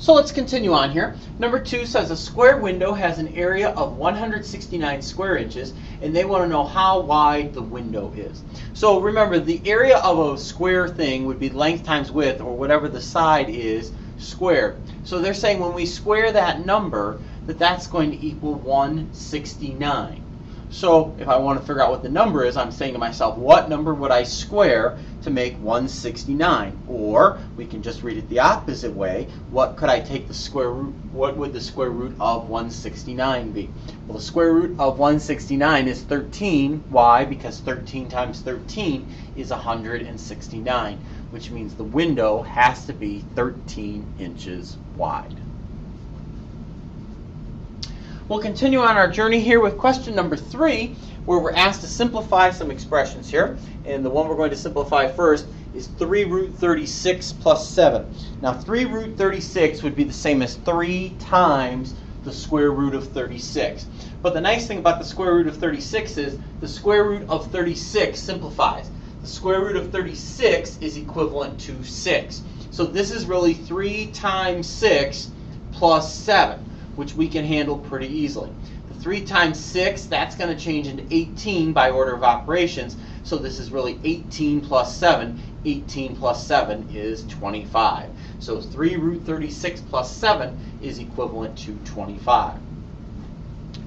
So let's continue on here. Number 2 says a square window has an area of 169 square inches, and they want to know how wide the window is. So remember, the area of a square thing would be length times width, or whatever the side is, squared. So they're saying when we square that number, that's going to equal 169. So if I want to figure out what the number is, I'm saying to myself, what number would I square to make 169? Or we can just read it the opposite way. What could I take the square root? What would the square root of 169 be? Well, the square root of 169 is 13. Why? Because 13 times 13 is 169, which means the window has to be 13 inches wide. We'll continue on our journey here with question number 3, where we're asked to simplify some expressions here. And the one we're going to simplify first is 3 root 36 plus 7. Now 3 root 36 would be the same as 3 times the square root of 36. But the nice thing about the square root of 36 is the square root of 36 simplifies. The square root of 36 is equivalent to 6. So this is really 3 times 6 plus 7. Which we can handle pretty easily. The 3 times 6, that's going to change into 18 by order of operations. So this is really 18 plus 7. 18 plus 7 is 25. So 3 root 36 plus 7 is equivalent to 25.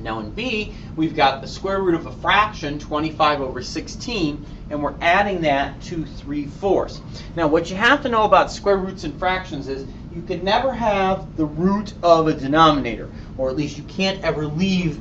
Now in B, we've got the square root of a fraction, 25 over 16, and we're adding that to 3/4. Now what you have to know about square roots and fractions is you can never have the root of a denominator, or at least you can't ever leave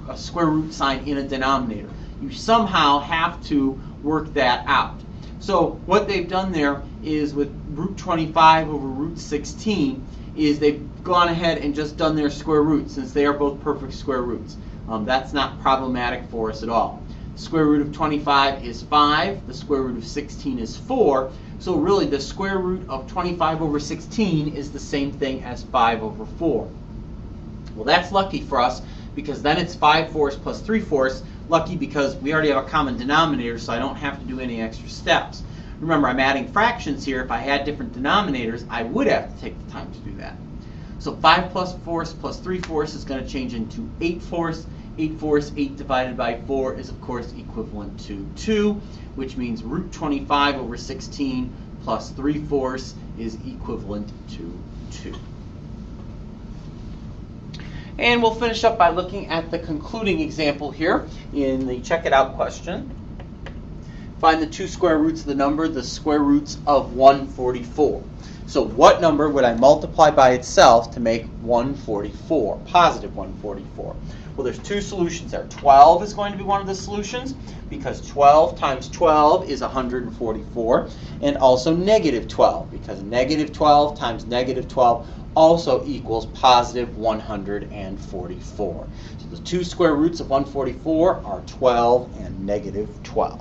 a square root sign in a denominator. You somehow have to work that out. So what they've done there is with root 25 over root 16 is they've gone ahead and just done their square roots, since they are both perfect square roots. That's not problematic for us at all. The square root of 25 is 5. The square root of 16 is 4. So really the square root of 25 over 16 is the same thing as 5 over 4. Well, that's lucky for us, because then it's 5/4 plus 3/4. Lucky because we already have a common denominator, so I don't have to do any extra steps. Remember, I'm adding fractions here. If I had different denominators, I would have to take the time to do that. So 5 plus 4 plus 3/4 is going to change into 8/4. 8/4, 8 divided by 4 is, of course, equivalent to 2, which means root 25 over 16 plus 3/4 is equivalent to 2. And we'll finish up by looking at the concluding example here in the check it out question. Find the 2 square roots of the number, the square roots of 144. So what number would I multiply by itself to make 144, positive 144? Well, there's 2 solutions there. 12 is going to be one of the solutions, because 12 times 12 is 144, and also negative 12, because negative 12 times negative 12 also equals positive 144. So the 2 square roots of 144 are 12 and negative 12.